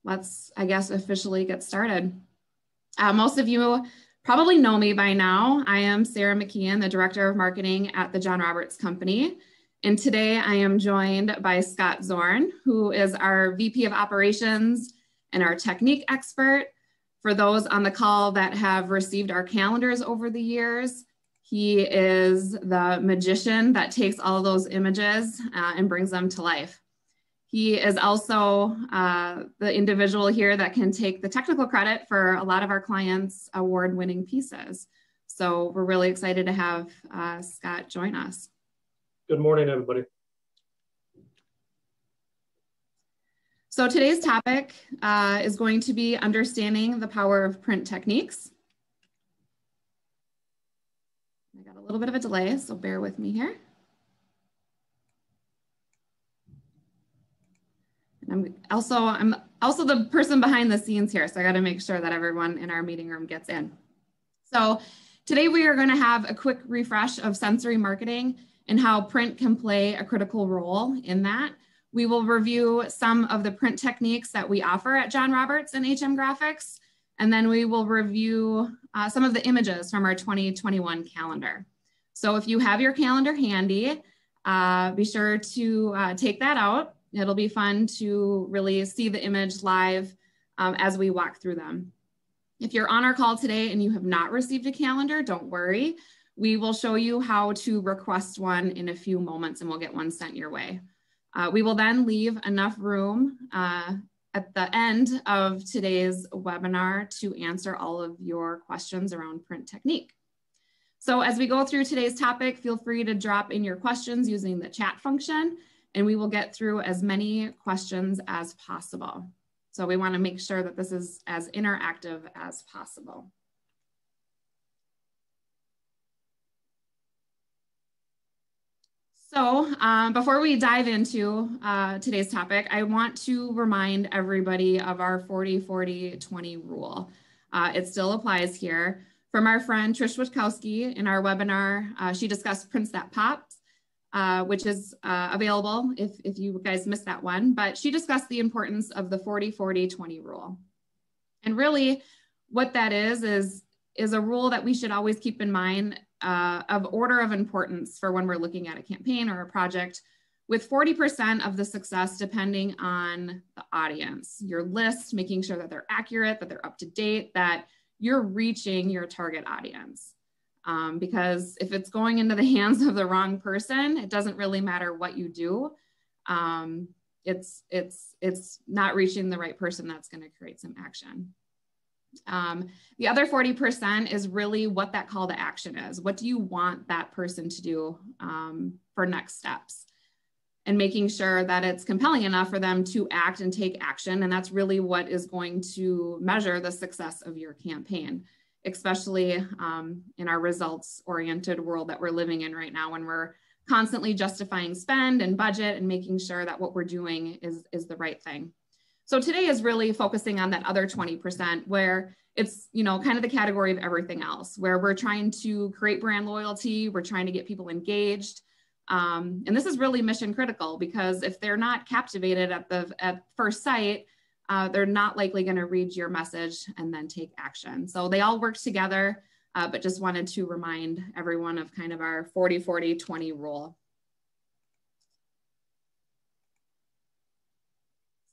let's, I guess, officially get started. Most of you probably know me by now. I am Sarah McKeon, the Director of Marketing at the John Roberts Company. And today I am joined by Scott Zorn, who is our VP of Operations and our technique expert. For those on the call that have received our calendars over the years, he is the magician that takes all of those images and brings them to life. He is also the individual here that can take the technical credit for a lot of our clients' award-winning pieces. So we're really excited to have Scott join us. Good morning, everybody. So today's topic is going to be understanding the power of print techniques. I got a little bit of a delay, so bear with me here. I'm also the person behind the scenes here, so I got to make sure that everyone in our meeting room gets in. So today we are going to have a quick refresh of sensory marketing and how print can play a critical role in that. We will review some of the print techniques that we offer at John Roberts and HM Graphics, and then we will review some of the images from our 2021 calendar. So if you have your calendar handy, be sure to take that out. It'll be fun to really see the image live as we walk through them. If you're on our call today and you have not received a calendar, don't worry. We will show you how to request one in a few moments and we'll get one sent your way. We will then leave enough room at the end of today's webinar to answer all of your questions around print technique. So as we go through today's topic, feel free to drop in your questions using the chat function, and we will get through as many questions as possible. So we want to make sure that this is as interactive as possible. So before we dive into today's topic, I want to remind everybody of our 40-40-20 rule. It still applies here. From our friend Trish Witkowski in our webinar, she discussed Prints That Pops, which is available if you guys missed that one, but she discussed the importance of the 40-40-20 rule. And really what that is a rule that we should always keep in mind of order of importance for when we're looking at a campaign or a project, with 40% of the success depending on the audience, your list, making sure that they're accurate, that they're up to date, that you're reaching your target audience. Because if it's going into the hands of the wrong person, it doesn't really matter what you do. It's not reaching the right person that's going to create some action. The other 40% is really what that call to action is. What do you want that person to do for next steps? And making sure that it's compelling enough for them to act and take action. And that's really what is going to measure the success of your campaign, especially in our results-oriented world that we're living in right now, when we're constantly justifying spend and budget and making sure that what we're doing is the right thing. So today is really focusing on that other 20% where it's, you know, kind of the category of everything else, where we're trying to create brand loyalty, we're trying to get people engaged. And this is really mission critical, because if they're not captivated at first sight, they're not likely going to read your message and then take action. So they all work together, but just wanted to remind everyone of kind of our 40-40-20 rule.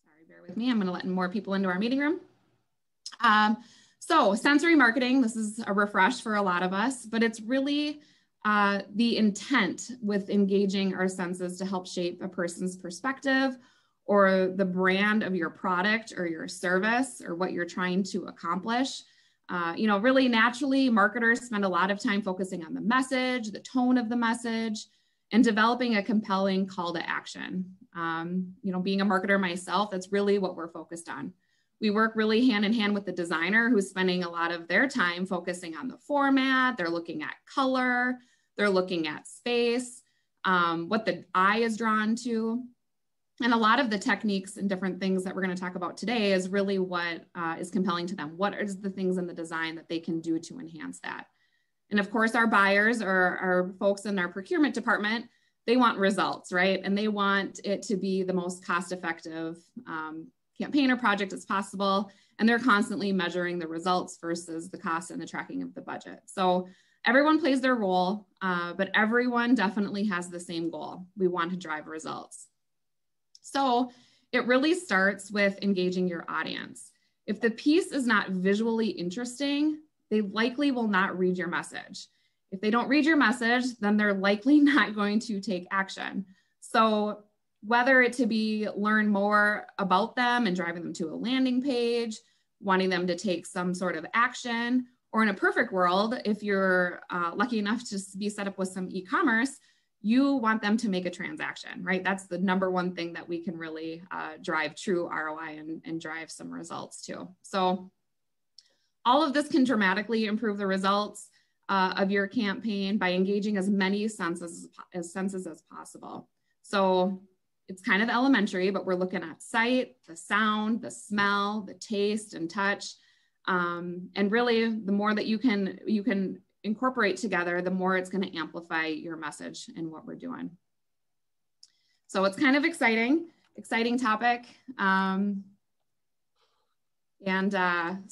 Sorry, bear with me. I'm going to let more people into our meeting room. So sensory marketing, this is a refresh for a lot of us, but it's really the intent with engaging our senses to help shape a person's perspective or the brand of your product or your service or what you're trying to accomplish. You know, really naturally, marketers spend a lot of time focusing on the message, the tone of the message, and developing a compelling call to action. You know, being a marketer myself, that's really what we're focused on. We work really hand in hand with the designer who's spending a lot of their time focusing on the format. They're looking at color, they're looking at space, what the eye is drawn to. And a lot of the techniques and different things that we're going to talk about today is really what is compelling to them. What are the things in the design that they can do to enhance that? And of course, our buyers or our folks in our procurement department, they want results, right? And they want it to be the most cost-effective campaign or project as possible. And they're constantly measuring the results versus the cost and the tracking of the budget. So everyone plays their role, but everyone definitely has the same goal. We want to drive results. So it really starts with engaging your audience. If the piece is not visually interesting, they likely will not read your message. If they don't read your message, then they're likely not going to take action. So whether it to be learn more about them and driving them to a landing page, wanting them to take some sort of action, or in a perfect world, if you're lucky enough to be set up with some e-commerce, you want them to make a transaction, right? That's the number one thing that we can really drive true ROI and drive some results too. So all of this can dramatically improve the results of your campaign by engaging as many senses as possible. So it's kind of elementary, but we're looking at sight, the sound, the smell, the taste and touch. And really the more that you can incorporate together, the more it's going to amplify your message and what we're doing. So it's kind of exciting topic. So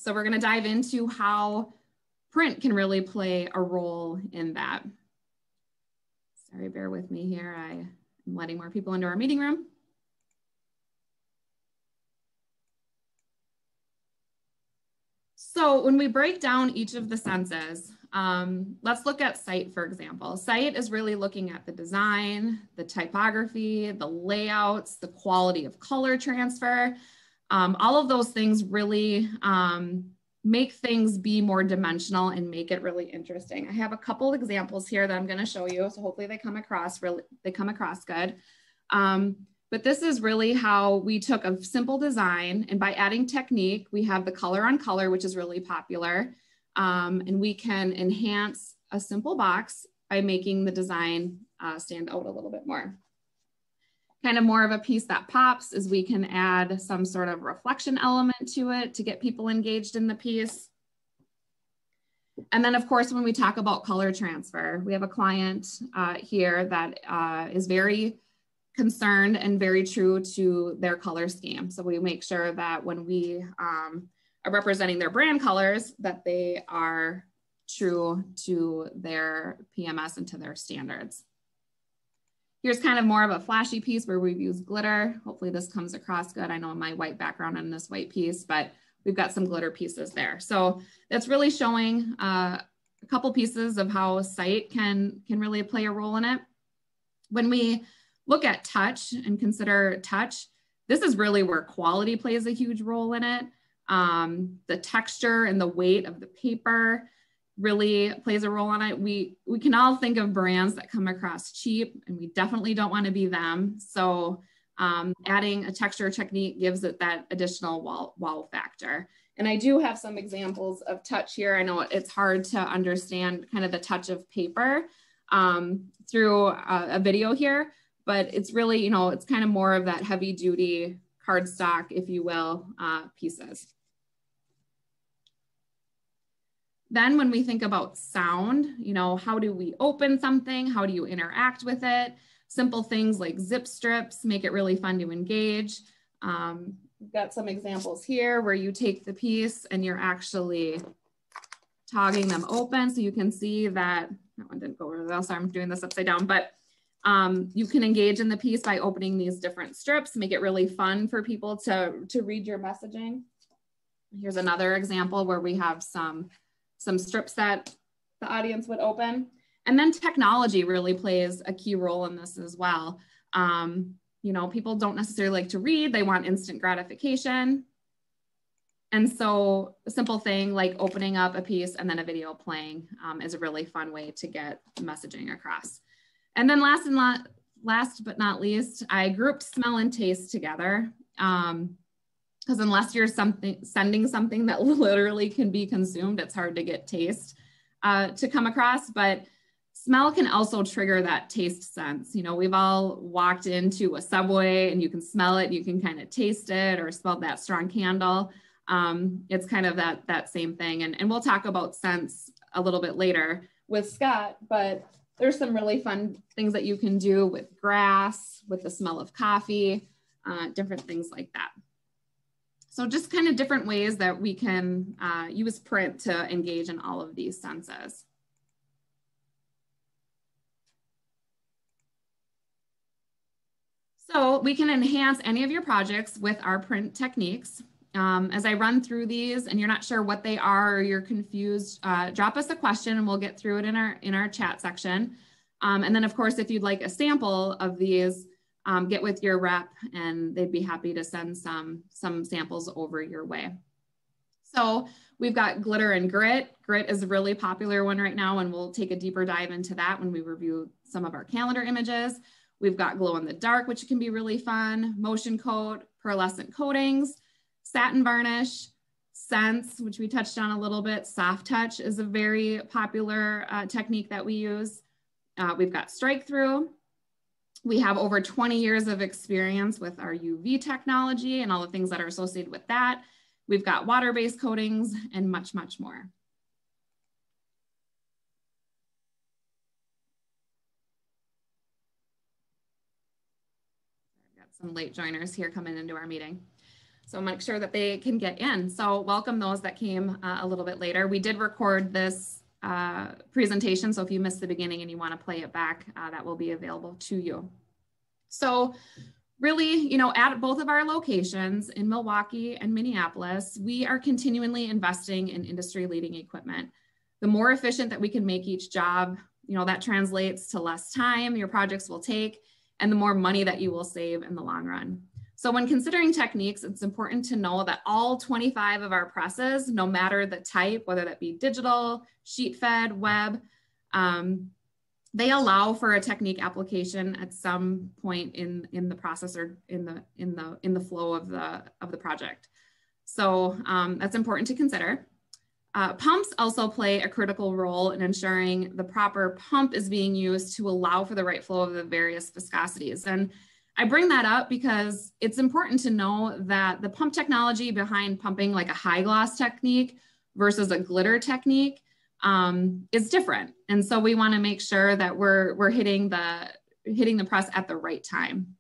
we're going to dive into how print can really play a role in that. Sorry, bear with me here. I'm letting more people into our meeting room. So when we break down each of the senses, let's look at sight, for example. Sight is really looking at the design, the typography, the layouts, the quality of color transfer. All of those things really make things be more dimensional and make it really interesting. I have a couple examples here that I'm going to show you, so hopefully they come across good. But this is really how we took a simple design, and by adding technique, we have the color on color, which is really popular. And we can enhance a simple box by making the design stand out a little bit more. Kind of more of a piece that pops is we can add some sort of reflection element to it to get people engaged in the piece. And then of course, when we talk about color transfer, we have a client here that is very concerned and very true to their color scheme. So we make sure that when we are representing their brand colors, that they are true to their PMS and to their standards. Here's kind of more of a flashy piece where we've used glitter. Hopefully this comes across good. I know my white background on this white piece, but we've got some glitter pieces there. So that's really showing a couple pieces of how sight can really play a role in it. When we look at touch and consider touch, this is really where quality plays a huge role in it. The texture and the weight of the paper really plays a role on it. We can all think of brands that come across cheap, and we definitely don't want to be them. So adding a texture technique gives it that additional wow factor. And I do have some examples of touch here. I know it's hard to understand kind of the touch of paper through a video here, but it's really, it's kind of more of that heavy duty cardstock, if you will, pieces. Then when we think about sound, how do we open something? How do you interact with it? Simple things like zip strips make it really fun to engage. We've got some examples here where you take the piece and you're actually togging them open. So you can see that one didn't go really well, so I'm doing this upside down, but you can engage in the piece by opening these different strips, make it really fun for people to read your messaging. Here's another example where we have some strips that the audience would open. And then technology really plays a key role in this as well. People don't necessarily like to read, they want instant gratification. And so a simple thing like opening up a piece and then a video playing is a really fun way to get messaging across. And then last but not least, I grouped smell and taste together. Because unless you're sending something that literally can be consumed, it's hard to get taste to come across. But smell can also trigger that taste sense. We've all walked into a Subway and you can smell it, you can kind of taste it, or smell that strong candle. It's kind of that same thing. And we'll talk about scents a little bit later with Scott, but there's some really fun things that you can do with grass, with the smell of coffee, different things like that. So just kind of different ways that we can use print to engage in all of these senses. So we can enhance any of your projects with our print techniques. As I run through these and you're not sure what they are or you're confused, drop us a question and we'll get through it in our chat section. And then of course, if you'd like a sample of these, get with your rep and they'd be happy to send some samples over your way. So we've got glitter and grit. Grit is a really popular one right now, and we'll take a deeper dive into that when we review some of our calendar images. We've got glow in the dark, which can be really fun, motion coat, pearlescent coatings, satin varnish, scents, which we touched on a little bit. Soft touch is a very popular technique that we use. We've got strike through. We have over 20 years of experience with our UV technology and all the things that are associated with that. We've got water-based coatings and much, much more. I've got some late joiners here coming into our meeting. So make sure that they can get in. So welcome those that came a little bit later. We did record this presentation. So if you missed the beginning and you want to play it back, that will be available to you. So really, you know, at both of our locations in Milwaukee and Minneapolis, we are continually investing in industry leading equipment. The more efficient that we can make each job, you know, that translates to less time your projects will take and the more money that you will save in the long run. So when considering techniques, it's important to know that all 25 of our presses, no matter the type, whether that be digital, sheet fed, web, they allow for a technique application at some point in the process or in the flow of the project. So that's important to consider. Pumps also play a critical role in ensuring the proper pump is being used to allow for the right flow of the various viscosities. And I bring that up because it's important to know that the pump technology behind pumping like a high gloss technique versus a glitter technique is different. And so we want to make sure that we're hitting the press at the right time.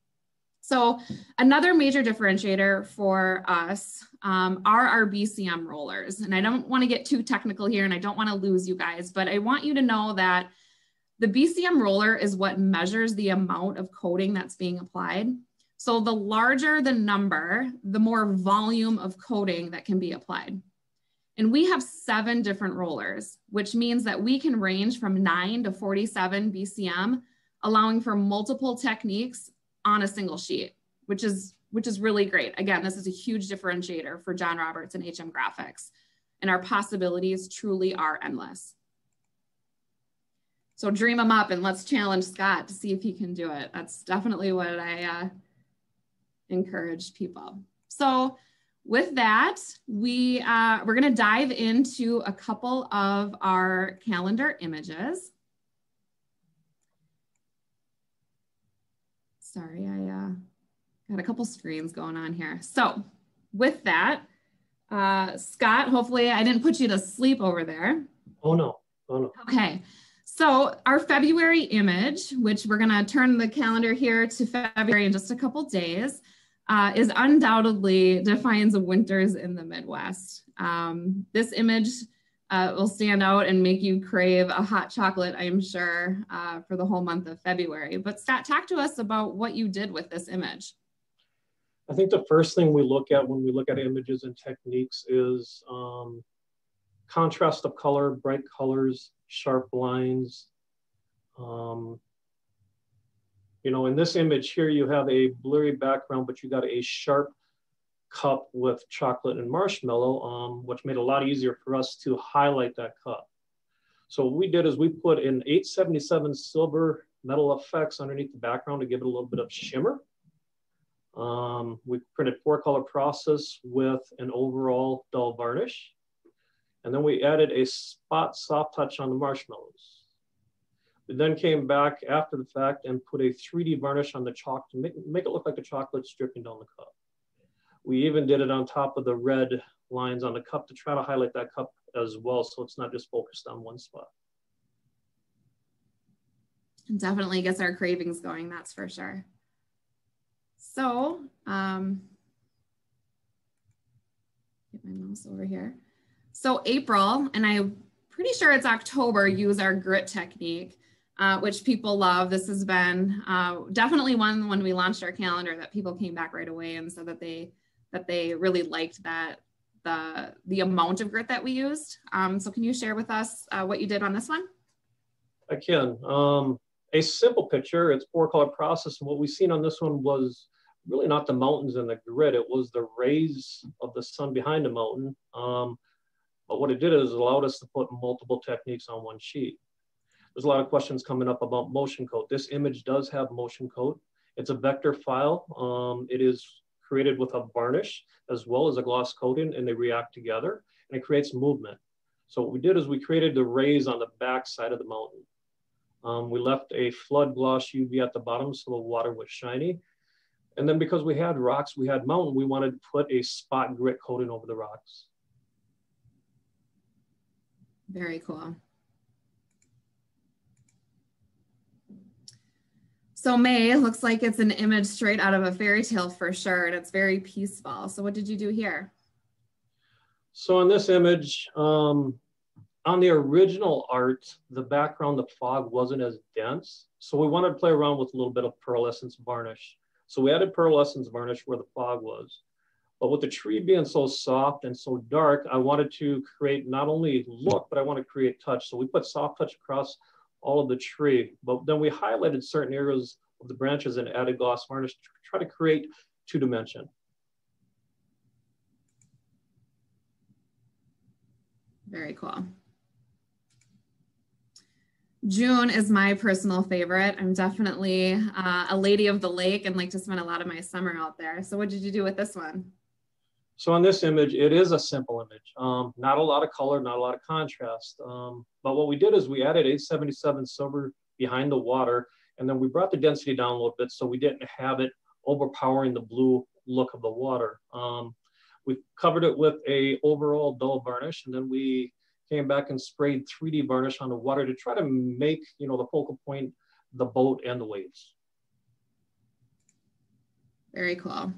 So another major differentiator for us are our BCM rollers. And I don't want to get too technical here and I don't want to lose you guys, but I want you to know that the BCM roller is what measures the amount of coating that's being applied. So the larger the number, the more volume of coating that can be applied. And we have 7 different rollers, which means that we can range from 9 to 47 BCM, allowing for multiple techniques on a single sheet, which is really great. Again, this is a huge differentiator for John Roberts and HM Graphics, and our possibilities truly are endless. So dream them up and let's challenge Scott to see if he can do it. That's definitely what I encourage people. So with that, we're going to dive into a couple of our calendar images. Sorry, I got a couple screens going on here. So with that, Scott, hopefully I didn't put you to sleep over there. Oh no, oh no. Okay. So our February image, which we're going to turn the calendar here to February in just a couple days, is undoubtedly defines winters in the Midwest. This image will stand out and make you crave a hot chocolate, I am sure, for the whole month of February. But Scott, talk to us about what you did with this image. I think the first thing we look at when we look at images and techniques is contrast of color, bright colors, sharp lines. You know, in this image here, you have a blurry background, but you got a sharp cup with chocolate and marshmallow, which made it a lot easier for us to highlight that cup. So what we did is we put in 877 silver metal effects underneath the background to give it a little bit of shimmer. We printed 4-color process with an overall dull varnish. And then we added a spot soft touch on the marshmallows. We then came back after the fact and put a 3D varnish on the chalk to make it look like the chocolate's dripping down the cup. We even did it on top of the red lines on the cup to try to highlight that cup as well, so it's not just focused on one spot. Definitely gets our cravings going, that's for sure. So, get my mouse over here. So April, and I'm pretty sure it's October, use our grit technique, which people love. This has been definitely one when we launched our calendar that people came back right away and said that they really liked that the amount of grit that we used. So can you share with us what you did on this one? I can. A simple picture, it's 4-color process. And what we've seen on this one was really not the mountains and the grid. It was the rays of the sun behind the mountain. But what it did is it allowed us to put multiple techniques on one sheet. There's a lot of questions coming up about motion coat. This image does have motion coat. It's a vector file. It is created with a varnish as well as a gloss coating, and they react together, and it creates movement. So what we did is we created the rays on the back side of the mountain. We left a flood gloss UV at the bottom so the water was shiny. And then because we had rocks, we had mountain, we wanted to put a spot grit coating over the rocks. Very cool. So May, looks like it's an image straight out of a fairy tale for sure, and it's very peaceful. So what did you do here? So in this image, on the original art, the background, the fog wasn't as dense. So we wanted to play around with a little bit of pearlescence varnish. So we added pearlescence varnish where the fog was. But with the tree being so soft and so dark, I wanted to create not only look, but I want to create touch. So we put soft touch across all of the tree, but then we highlighted certain areas of the branches and added gloss varnish to try to create 2-dimension. Very cool. June is my personal favorite. I'm definitely a lady of the lake and like to spend a lot of my summer out there. So what did you do with this one? So on this image, it is a simple image. Not a lot of color, not a lot of contrast. But what we did is we added 877 silver behind the water, and then we brought the density down a little bit so we didn't have it overpowering the blue look of the water. We covered it with a overall dull varnish, and then we came back and sprayed 3D varnish on the water to try to make, the focal point, the boat and the waves. Very cool.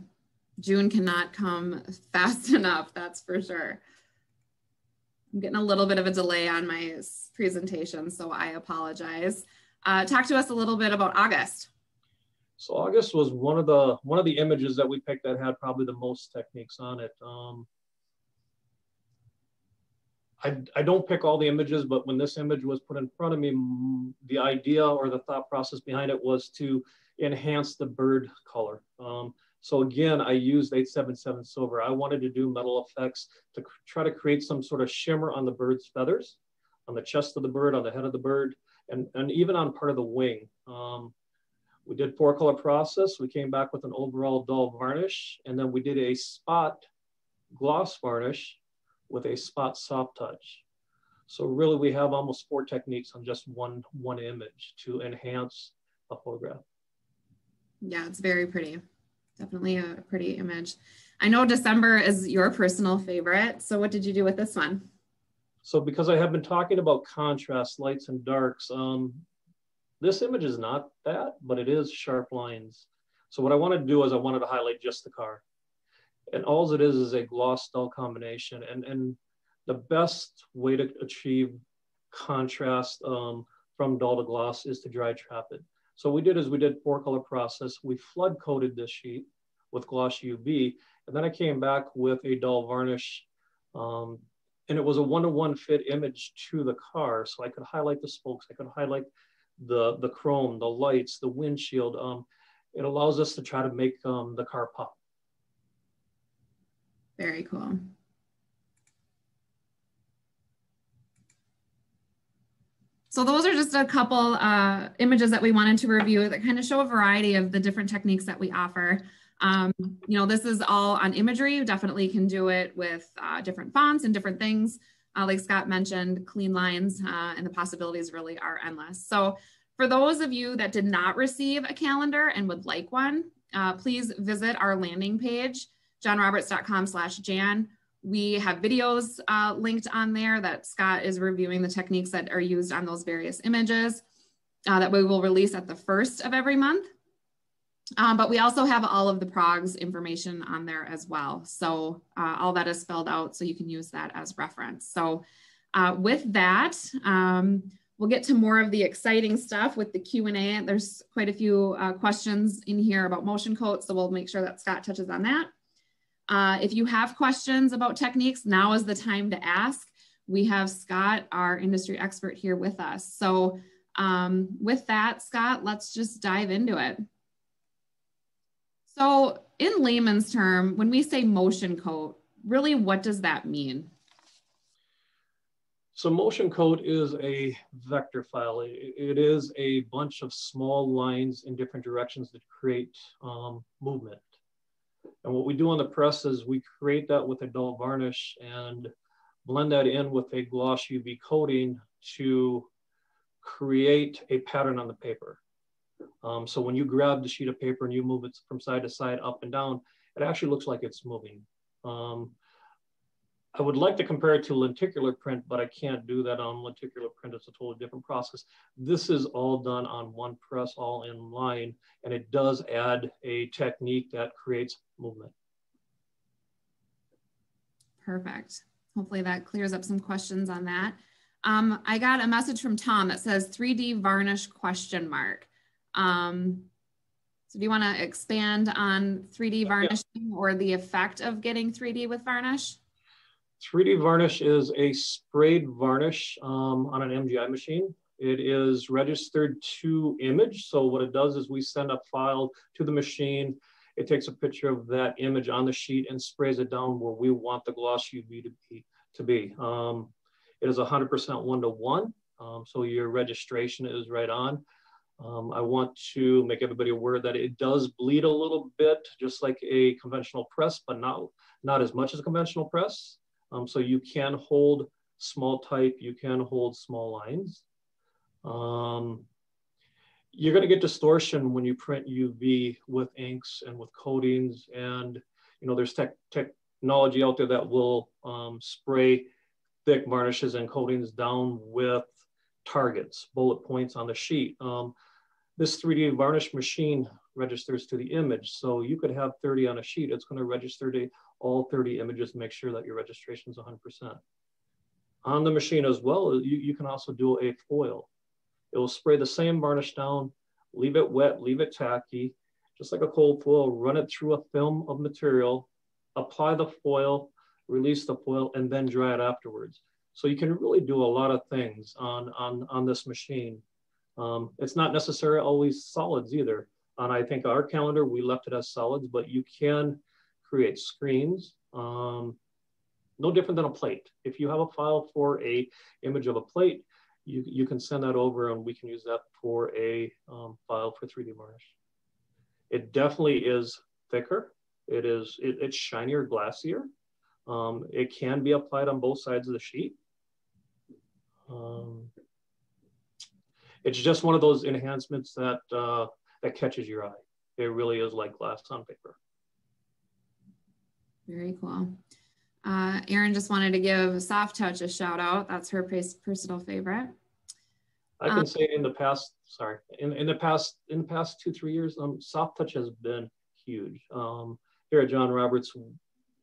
June cannot come fast enough, that's for sure. I'm getting a little bit of a delay on my presentation, so I apologize. Talk to us a little bit about August. So August was one of the images that we picked that had probably the most techniques on it. I don't pick all the images, but when this image was put in front of me, the idea or the thought process behind it was to enhance the bird color. So again, I used 877 silver. I wanted to do metal effects to try to create some sort of shimmer on the bird's feathers, on the chest of the bird, on the head of the bird, and even on part of the wing. We did 4-color process. We came back with an overall dull varnish, and then we did a spot gloss varnish with a spot soft touch. So really we have almost 4 techniques on just one image to enhance a photograph. Yeah, it's very pretty. Definitely a pretty image. I know December is your personal favorite. So what did you do with this one? So because I have been talking about contrast, lights and darks, this image is not that, but it is sharp lines. So what I wanted to do is I wanted to highlight just the car. And all it is a gloss dull combination. And the best way to achieve contrast from dull to gloss is to dry trap it. So what we did is we did 4-color process. We flood coated this sheet with gloss UV, and then I came back with a dull varnish, and it was a 1-to-1 fit image to the car. So I could highlight the spokes, I could highlight the chrome, the lights, the windshield. It allows us to try to make the car pop. Very cool. So those are just a couple images that we wanted to review that kind of show a variety of the different techniques that we offer. This is all on imagery. You definitely can do it with different fonts and different things. Like Scott mentioned, clean lines and the possibilities really are endless. So for those of you that did not receive a calendar and would like one, please visit our landing page, johnroberts.com/Jan. We have videos linked on there that Scott is reviewing the techniques that are used on those various images that we will release at the 1st of every month. But we also have all of the progs information on there as well. So all that is spelled out so you can use that as reference. So with that, we'll get to more of the exciting stuff with the Q&A. There's quite a few questions in here about motion coats, so we'll make sure that Scott touches on that. If you have questions about techniques, now is the time to ask. We have Scott, our industry expert, here with us. So with that, Scott, let's just dive into it. So in layman's term, when we say motion coat, really what does that mean? So motion coat is a vector file. It is a bunch of small lines in different directions that create movement. And what we do on the press is we create that with a dull varnish and blend that in with a gloss UV coating to create a pattern on the paper. So when you grab the sheet of paper and you move it from side to side, up and down, it actually looks like it's moving. I would like to compare it to lenticular print, but I can't do that on lenticular print. It's a totally different process. This is all done on one press, all in line, and it does add a technique that creates movement. Perfect. Hopefully that clears up some questions on that. I got a message from Tom that says 3D varnish question mark. So do you want to expand on 3D varnishing or the effect of getting 3D with varnish? 3D varnish is a sprayed varnish on an MGI machine. It is registered to image. So what it does is we send a file to the machine. It takes a picture of that image on the sheet and sprays it down where we want the gloss UV to be. It is 100% one-to-one. So your registration is right on. I want to make everybody aware that it does bleed a little bit, just like a conventional press, but not as much as a conventional press. So you can hold small type, you can hold small lines. You're going to get distortion when you print UV with inks and with coatings, and there's technology out there that will spray thick varnishes and coatings down with targets, bullet points on the sheet. This 3D varnish machine registers to the image. So you could have 30 on a sheet. It's going to register to all 30 images to make sure that your registration is 100%. On the machine as well, you can also do a foil. It will spray the same varnish down, leave it wet, leave it tacky, just like a cold foil, run it through a film of material, apply the foil, release the foil, and then dry it afterwards. So you can really do a lot of things on this machine. It's not necessarily always solids either. On I think our calendar, we left it as solids, but you can create screens, no different than a plate. If you have a file for a image of a plate, you can send that over and we can use that for a file for 3D varnish. It definitely is thicker. It's shinier, glassier. It can be applied on both sides of the sheet. It's just one of those enhancements that that catches your eye. It really is like glass on paper. Very cool. Erin just wanted to give Soft Touch a shout out. That's her personal favorite. I can say in the past, in the past 2-3 years, Soft Touch has been huge. Here at John Roberts,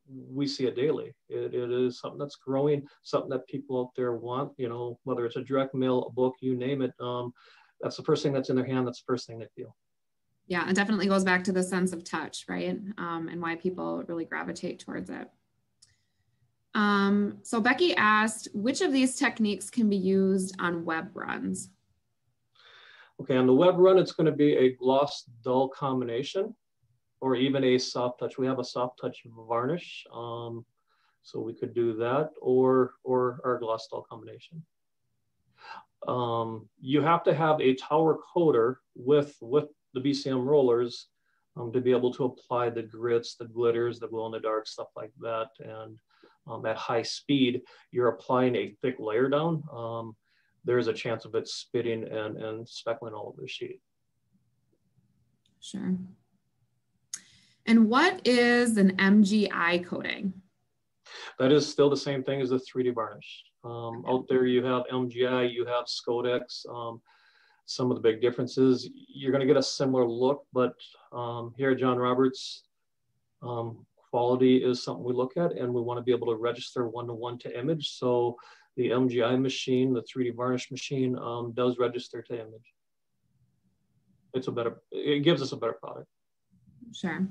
we see it daily. It is something that's growing, something that people out there want, whether it's a direct mail, a book, you name it. That's the first thing that's in their hand. That's the first thing they feel. Yeah, it definitely goes back to the sense of touch, right? And why people really gravitate towards it. So Becky asked, which of these techniques can be used on web runs? Okay, on the web run, it's going to be a gloss dull combination, or even a soft touch. We have a soft touch varnish, so we could do that, or our gloss dull combination. You have to have a tower coater with the BCM rollers to be able to apply the grits, the glitters, the glow in the dark, stuff like that. And at high speed, you're applying a thick layer down. There's a chance of it spitting and speckling all over the sheet. Sure. And what is an MGI coating? That is still the same thing as the 3D varnish. Out there you have MGI, you have Scodex. some of the big differences. You're going to get a similar look, but here at John Roberts, quality is something we look at, and we want to be able to register one-to-one to image. So the MGI machine, the 3D varnish machine, does register to image. It gives us a better product. Sure.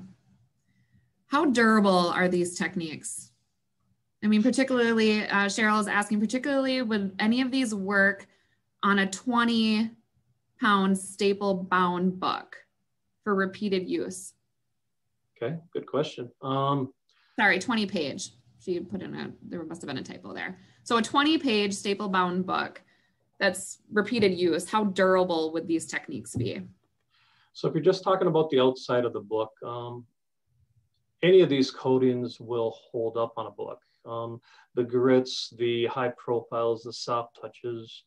How durable are these techniques? I mean, particularly, Cheryl is asking, particularly would any of these work on a 20-pound staple bound book for repeated use? Okay, good question. Sorry, 20 page. She put in there must have been a typo there. So a 20-page staple bound book that's repeated use, how durable would these techniques be? So if you're just talking about the outside of the book, any of these coatings will hold up on a book. The grits, the high profiles, the soft touches.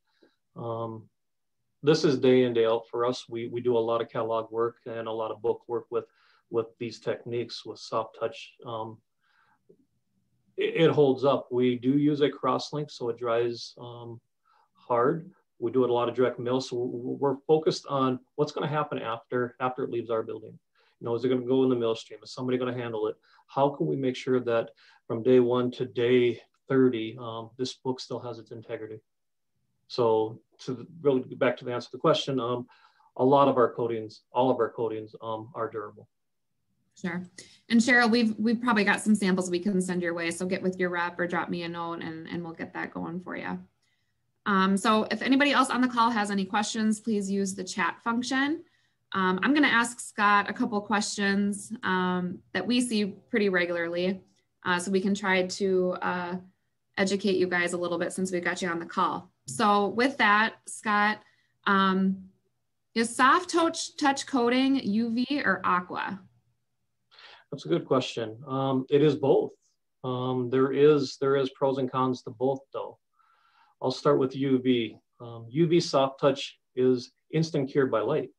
This is day in, day out for us. We do a lot of catalog work and a lot of book work with these techniques, with soft touch. It holds up. We do use a cross link, so it dries hard. We do it a lot of direct mail, so we're focused on what's going to happen after it leaves our building. You know, is it going to go in the mail stream? Is somebody going to handle it? How can we make sure that from day 1 to day 30, this book still has its integrity? So to really get back to the answer to the question, a lot of our coatings, all of our coatings are durable. Sure. And Cheryl, we've probably got some samples we can send your way. So get with your rep or drop me a note and we'll get that going for you. So if anybody else on the call has any questions, please use the chat function. I'm going to ask Scott a couple questions that we see pretty regularly, so we can try to educate you guys a little bit since we got you on the call. So with that, Scott, is soft touch coating UV or aqua? That's a good question. It is both. There is pros and cons to both though. I'll start with UV. UV soft touch is instant cured by light.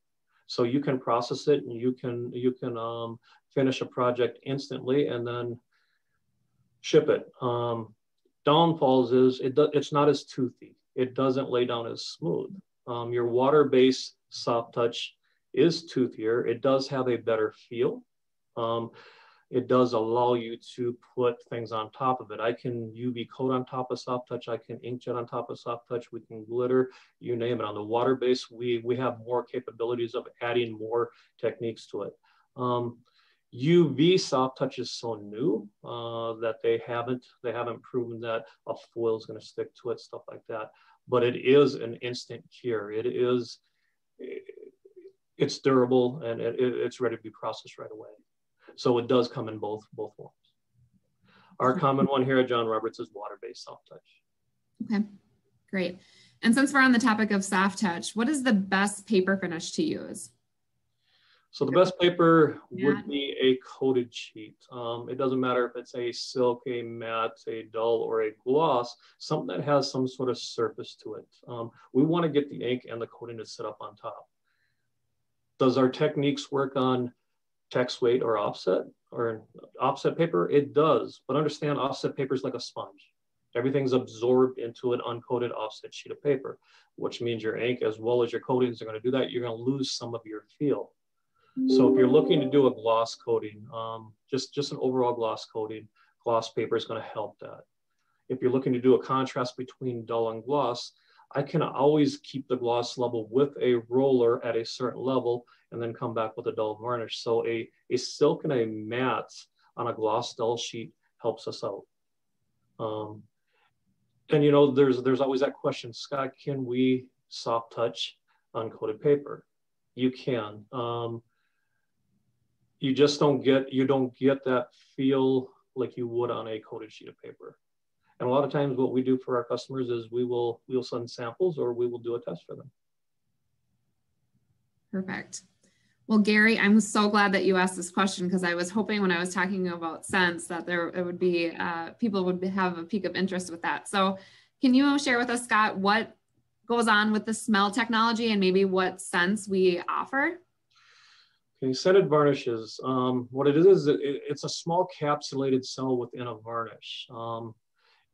So you can process it and you can finish a project instantly and then ship it. Downfalls is it's not as toothy. It doesn't lay down as smooth. Your water-based soft touch is toothier. It does have a better feel. It does allow you to put things on top of it. I can UV coat on top of soft touch. I can inkjet on top of soft touch. We can glitter, you name it. On the water base, we have more capabilities of adding more techniques to it. UV soft touch is so new that they haven't proven that a foil is going to stick to it, stuff like that. But it is an instant cure. It's durable and it's ready to be processed right away. So it does come in both forms. Our common one here at John Roberts is water-based soft touch. Okay, great. And since we're on the topic of soft touch, what is the best paper finish to use? So the best paper would be a coated sheet. It doesn't matter if it's a silk, a matte, a dull, or a gloss, something that has some sort of surface to it. We want to get the ink and the coating to sit up on top. Does our techniques work on text weight or offset paper? It does, but understand offset paper is like a sponge. Everything's absorbed into an uncoated offset sheet of paper, which means your ink as well as your coatings are going to do that. You're going to lose some of your feel. So if you're looking to do a gloss coating, just an overall gloss coating, gloss paper is going to help that. If you're looking to do a contrast between dull and gloss, I can always keep the gloss level with a roller at a certain level and then come back with a dull varnish. So a silk and a matte on a gloss dull sheet helps us out. And you know, there's always that question, Scott, can we soft touch uncoated paper? You can. You just don't get that feel like you would on a coated sheet of paper. And a lot of times what we do for our customers is we'll send samples or we will do a test for them. Perfect. Well, Gary, I'm so glad that you asked this question because I was hoping when I was talking about scents that it would be, people would have a peak of interest with that. So can you share with us, Scott, what goes on with the smell technology and maybe what scents we offer? Okay, scented varnishes. What it is, it's a small capsulated cell within a varnish.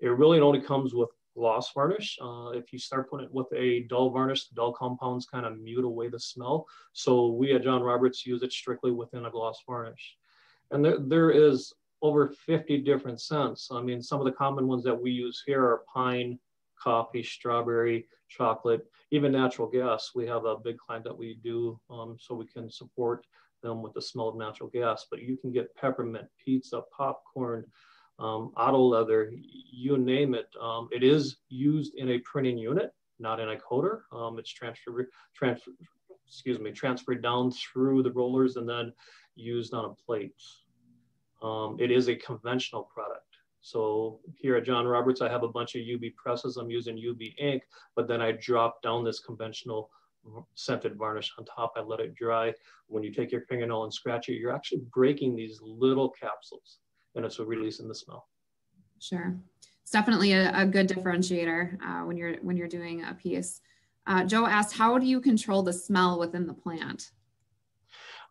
It really only comes with gloss varnish. If you start putting it with a dull varnish, the dull compounds kind of mute away the smell. So we at John Roberts use it strictly within a gloss varnish. And there is over 50 different scents. I mean, some of the common ones that we use here are pine, coffee, strawberry, chocolate, even natural gas. We have a big client that we do so we can support them with the smell of natural gas, but you can get peppermint, pizza, popcorn, auto leather, you name it. It is used in a printing unit, not in a coater. It's transferred down through the rollers and then used on a plate. It is a conventional product. So here at John Roberts, I have a bunch of UV presses. I'm using UV ink, but then I drop down this conventional scented varnish on top. I let it dry. When you take your fingernail and scratch it, you're actually breaking these little capsules, and it's releasing the smell. Sure, it's definitely a good differentiator when you're doing a piece. Joe asked, how do you control the smell within the plant?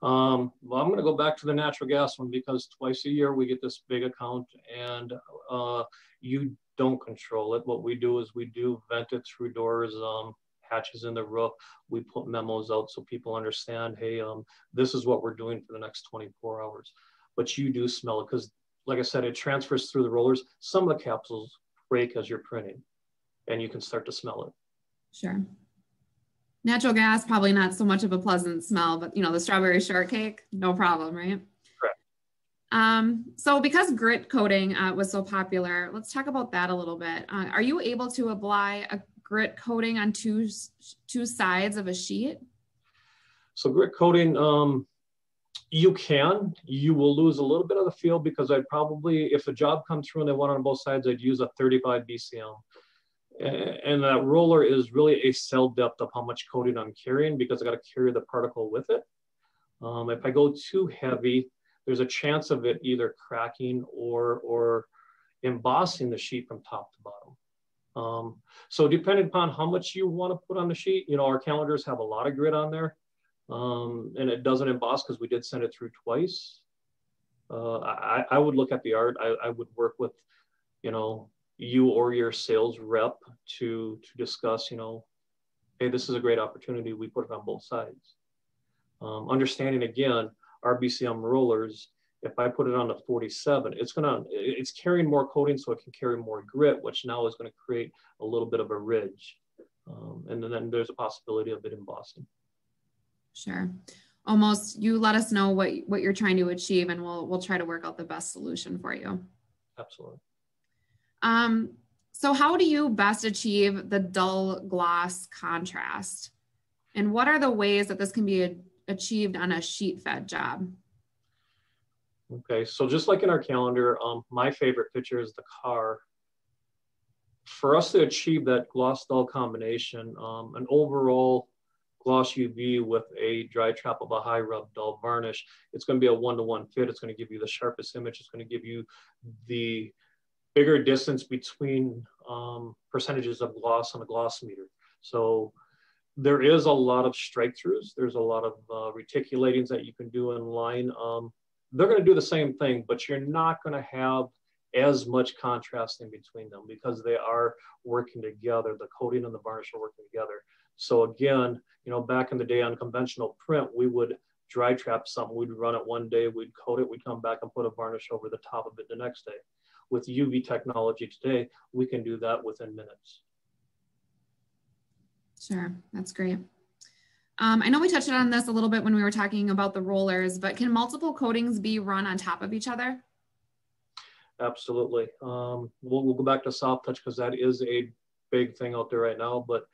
Well, I'm going to go back to the natural gas one because twice a year we get this big account, and you don't control it. What we do is we do vent it through doors, hatches in the roof. We put memos out so people understand, hey, this is what we're doing for the next 24 hours. But you do smell it because, like I said, it transfers through the rollers. Some of the capsules break as you're printing, and you can start to smell it. Sure. Natural gas, probably not so much of a pleasant smell, but the strawberry shortcake, no problem, right? Correct. So because grit coating was so popular, let's talk about that a little bit. Are you able to apply a grit coating on two sides of a sheet? So grit coating, you will lose a little bit of the feel because I'd probably, if a job comes through and they want it on both sides, I'd use a 35 BCM. And that roller is really a cell depth of how much coating I'm carrying because I got to carry the particle with it. If I go too heavy, there's a chance of it either cracking or embossing the sheet from top to bottom. So depending upon how much you want to put on the sheet, our calendars have a lot of grit on there, and it doesn't emboss because we did send it through twice. I would look at the art. I would work with, you or your sales rep to discuss, hey, this is a great opportunity. We put it on both sides. Understanding again, our BCM rollers, if I put it on the 47, it's carrying more coating so it can carry more grit, which now is going to create a little bit of a ridge. And then there's a possibility of it embossing. Sure. Almost, you let us know what you're trying to achieve and we'll try to work out the best solution for you. Absolutely. So how do you best achieve the dull gloss contrast? And what are the ways that this can be achieved on a sheet fed job? Okay, so just like in our calendar, my favorite picture is the car. For us to achieve that gloss dull combination, an overall gloss UV with a dry trap of a high rub dull varnish, it's going to be a 1-to-1 fit. It's going to give you the sharpest image. It's going to give you the bigger distance between percentages of gloss on a gloss meter. So there is a lot of strike throughs. There's a lot of reticulatings that you can do in line. They're going to do the same thing, but you're not going to have as much contrast in between them because they are working together. The coating and the varnish are working together. So again, back in the day on conventional print, we would dry trap something. We'd run it one day, we'd coat it, we'd come back and put a varnish over the top of it the next day. With UV technology today, we can do that within minutes. Sure, that's great. I know we touched on this a little bit when we were talking about the rollers, but can multiple coatings be run on top of each other? Absolutely. We'll go back to soft touch because that is a big thing out there right now, but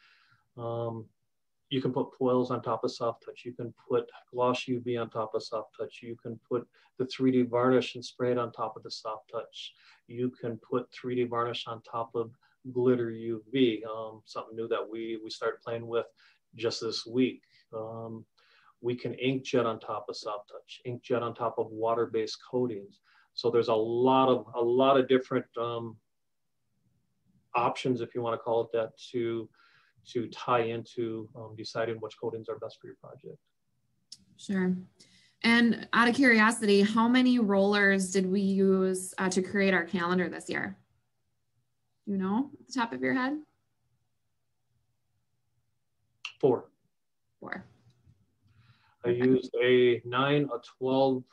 you can put foils on top of soft touch. You can put gloss UV on top of soft touch. You can put the 3D varnish and spray it on top of the soft touch. You can put 3D varnish on top of glitter UV, something new that we started playing with just this week. We can inkjet on top of soft touch, inkjet on top of water-based coatings. So there's a lot of different options, if you want to call it that, to tie into deciding which coatings are best for your project. Sure. And out of curiosity, how many rollers did we use to create our calendar this year? You know, at the top of your head? 4. 4. I used a 9, a 12.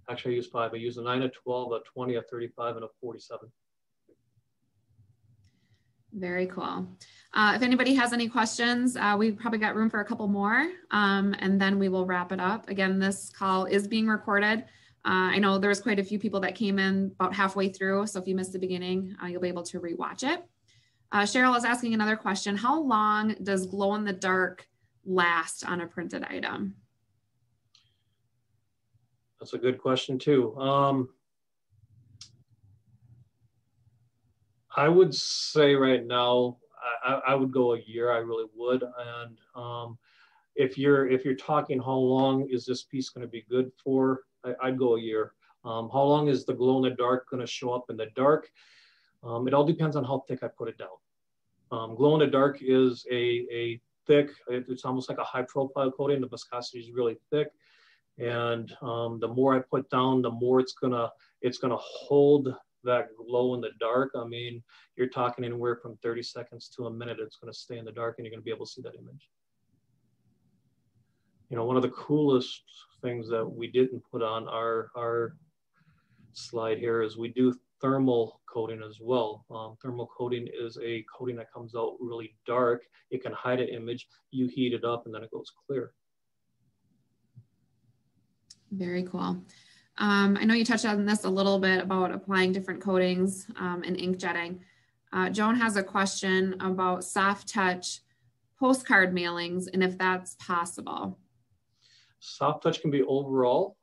Actually, I used 5. I used a 9, a 12, a 20, a 35, and a 47. Very cool. If anybody has any questions, we've probably got room for a couple more, and then we will wrap it up. Again, this call is being recorded. I know there's quite a few people that came in about halfway through, so if you missed the beginning, you'll be able to rewatch it. Cheryl is asking another question. How long does glow in the dark last on a printed item? That's a good question too. I would say right now, I would go a year. I really would. And if you're talking how long is this piece going to be good for, I'd go a year. How long is the glow in the dark going to show up in the dark? It all depends on how thick I put it down. Glow in the dark is a thick, it's almost like a high profile coating. The viscosity is really thick. And the more I put down, the more it's gonna hold that glow in the dark. I mean, you're talking anywhere from 30 seconds to a minute. It's going to stay in the dark and you're going to be able to see that image. You know, one of the coolest things that we didn't put on our slide here is we do thermal coating as well. Thermal coating is a coating that comes out really dark. It can hide an image. You heat it up and then it goes clear. Very cool. I know you touched on this a little bit about applying different coatings and ink jetting. Joan has a question about soft touch postcard mailings and if that's possible. Soft touch can be overall,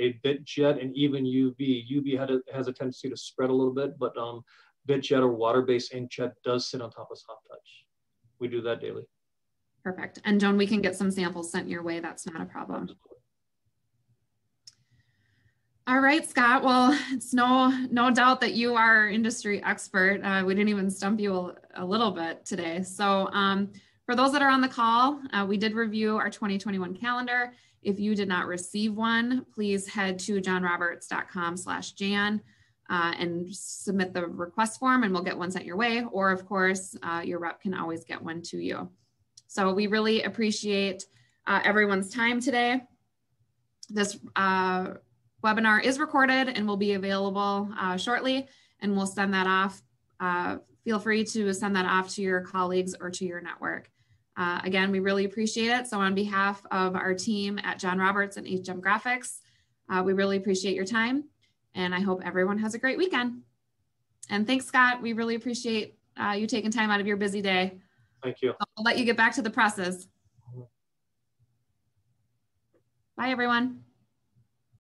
a bit jet and even UV. UV has a tendency to spread a little bit, but bit jet or water-based inkjet does sit on top of soft touch. We do that daily. Perfect. And Joan, we can get some samples sent your way. That's not a problem. Absolutely. All right, Scott. Well, it's no doubt that you are our industry expert. We didn't even stump you a little bit today. So for those that are on the call, we did review our 2021 calendar. If you did not receive one, please head to johnroberts.com/Jan and submit the request form and we'll get one sent your way. Or of course, your rep can always get one to you. So we really appreciate everyone's time today. This webinar is recorded and will be available shortly, and we'll send that off. Feel free to send that off to your colleagues or to your network. Again, we really appreciate it. So on behalf of our team at John Roberts and HM Graphics, we really appreciate your time, and I hope everyone has a great weekend. And thanks, Scott. We really appreciate you taking time out of your busy day. Thank you. I'll let you get back to the presses. Bye, everyone.